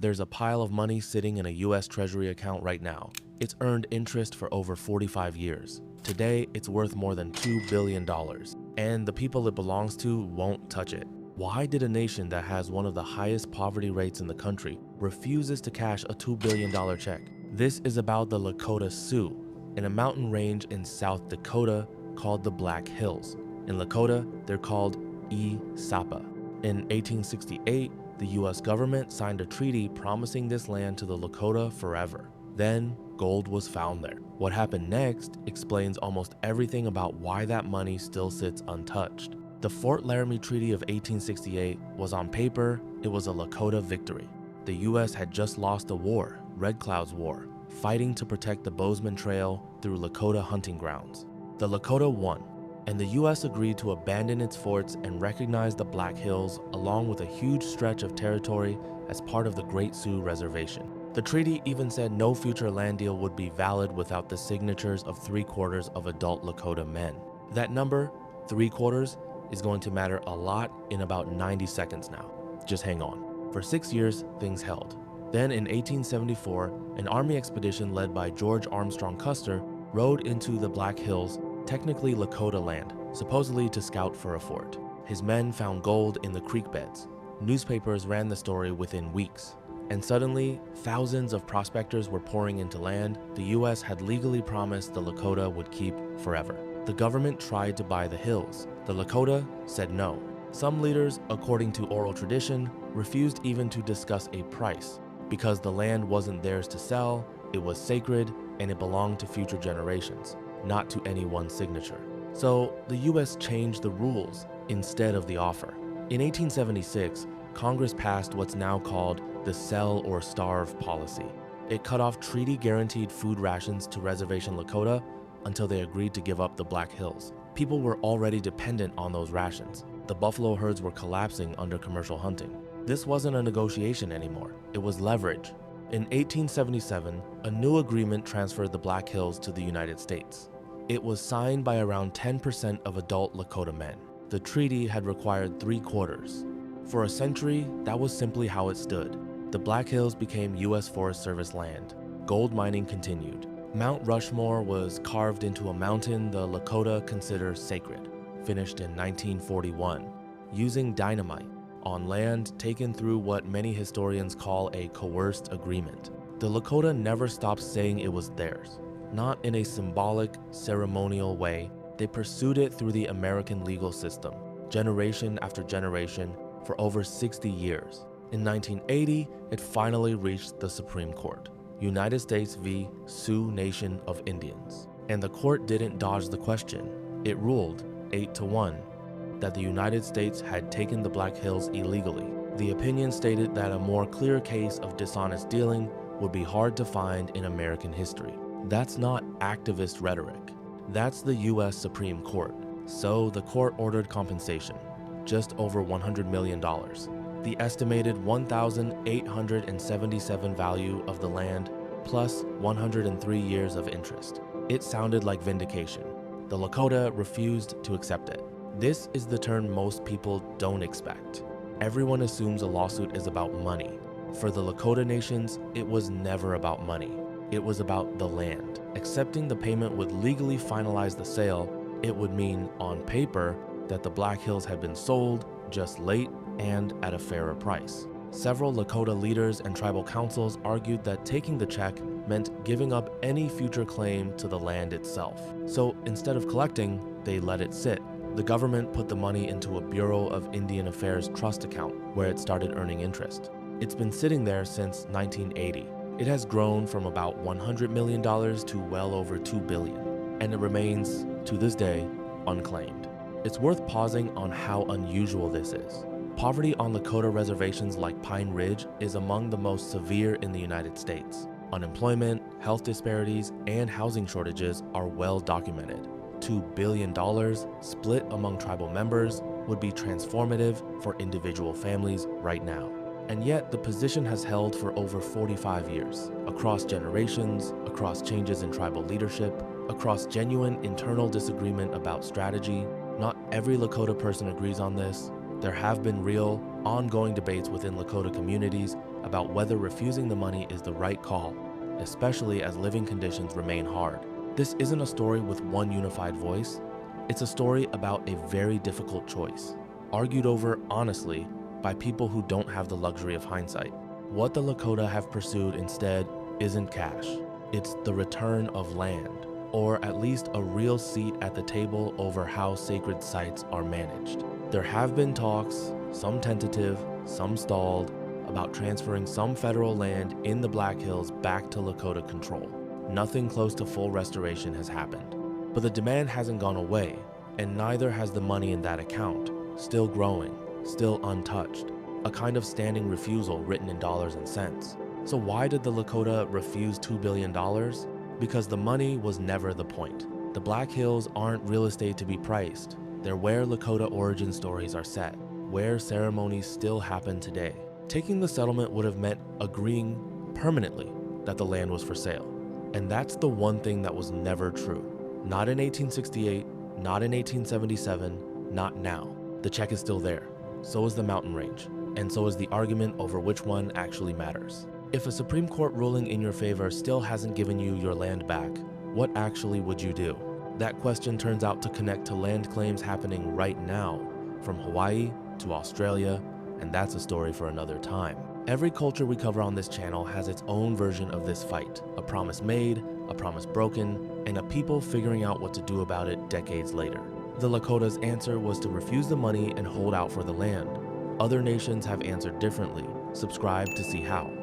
There's a pile of money sitting in a US Treasury account right now. It's earned interest for over 45 years. Today, it's worth more than $2 billion, and the people it belongs to won't touch it. Why did a nation that has one of the highest poverty rates in the country refuses to cash a $2 billion check? This is about the Lakota Sioux, in a mountain range in South Dakota called the Black Hills. In Lakota, they're called Sapa. In 1868, the US government signed a treaty promising this land to the Lakota forever. Then, gold was found there. What happened next explains almost everything about why that money still sits untouched. The Fort Laramie Treaty of 1868 was on paper, it was a Lakota victory. The US had just lost a war, Red Cloud's War, fighting to protect the Bozeman Trail through Lakota hunting grounds. The Lakota won, and the US agreed to abandon its forts and recognize the Black Hills along with a huge stretch of territory as part of the Great Sioux Reservation. The treaty even said no future land deal would be valid without the signatures of 3/4 of adult Lakota men. That number, 3/4, is going to matter a lot in about 90 seconds now. Just hang on. For 6 years, things held. Then in 1874, an army expedition led by George Armstrong Custer rode into the Black Hills, technically Lakota land, supposedly to scout for a fort. His men found gold in the creek beds. Newspapers ran the story within weeks. And suddenly, thousands of prospectors were pouring into land the US had legally promised the Lakota would keep forever. The government tried to buy the hills. The Lakota said no. Some leaders, according to oral tradition, refused even to discuss a price because the land wasn't theirs to sell, it was sacred, and it belonged to future generations, not to any one signature. So the US changed the rules instead of the offer. In 1876, Congress passed what's now called the Sell or Starve policy. It cut off treaty-guaranteed food rations to reservation Lakota until they agreed to give up the Black Hills. People were already dependent on those rations. The buffalo herds were collapsing under commercial hunting. This wasn't a negotiation anymore, it was leverage. In 1877, a new agreement transferred the Black Hills to the United States. It was signed by around 10% of adult Lakota men. The treaty had required 3/4. For a century, that was simply how it stood. The Black Hills became US Forest Service land. Gold mining continued. Mount Rushmore was carved into a mountain the Lakota consider sacred, finished in 1941, using dynamite on land taken through what many historians call a coerced agreement. The Lakota never stopped saying it was theirs. Not in a symbolic, ceremonial way, they pursued it through the American legal system, generation after generation, for over 60 years. In 1980, it finally reached the Supreme Court, United States v. Sioux Nation of Indians. And the court didn't dodge the question. It ruled, 8-1, that the United States had taken the Black Hills illegally. The opinion stated that a more clear case of dishonest dealing would be hard to find in American history. That's not activist rhetoric. That's the US Supreme Court. So the court ordered compensation, just over $100 million. The estimated 1,877 value of the land, plus 103 years of interest. It sounded like vindication. The Lakota refused to accept it. This is the turn most people don't expect. Everyone assumes a lawsuit is about money. For the Lakota nations, it was never about money. It was about the land. Accepting the payment would legally finalize the sale. It would mean, on paper, that the Black Hills had been sold, just late and at a fairer price. Several Lakota leaders and tribal councils argued that taking the check meant giving up any future claim to the land itself. So instead of collecting, they let it sit. The government put the money into a Bureau of Indian Affairs trust account, where it started earning interest. It's been sitting there since 1980. It has grown from about $100 million to well over $2 billion, and it remains, to this day, unclaimed. It's worth pausing on how unusual this is. Poverty on Lakota reservations like Pine Ridge is among the most severe in the United States. Unemployment, health disparities, and housing shortages are well documented. $2 billion split among tribal members would be transformative for individual families right now. And yet, the position has held for over 45 years, across generations, across changes in tribal leadership, across genuine internal disagreement about strategy. Not every Lakota person agrees on this. There have been real, ongoing debates within Lakota communities about whether refusing the money is the right call, especially as living conditions remain hard. This isn't a story with one unified voice. It's a story about a very difficult choice, argued over honestly by people who don't have the luxury of hindsight. What the Lakota have pursued instead isn't cash. It's the return of land, or at least a real seat at the table over how sacred sites are managed. There have been talks, some tentative, some stalled, about transferring some federal land in the Black Hills back to Lakota control. Nothing close to full restoration has happened. But the demand hasn't gone away, and neither has the money in that account, still growing, still untouched, a kind of standing refusal written in dollars and cents. So why did the Lakota refuse $2 billion? Because the money was never the point. The Black Hills aren't real estate to be priced. They're where Lakota origin stories are set, where ceremonies still happen today. Taking the settlement would have meant agreeing permanently that the land was for sale. And that's the one thing that was never true. Not in 1868, not in 1877, not now. The check is still there. So is the mountain range. And so is the argument over which one actually matters. If a Supreme Court ruling in your favor still hasn't given you your land back, what actually would you do? That question turns out to connect to land claims happening right now, from Hawaii to Australia, and that's a story for another time. Every culture we cover on this channel has its own version of this fight, a promise made, a promise broken, and a people figuring out what to do about it decades later. The Lakota's answer was to refuse the money and hold out for the land. Other nations have answered differently. Subscribe to see how.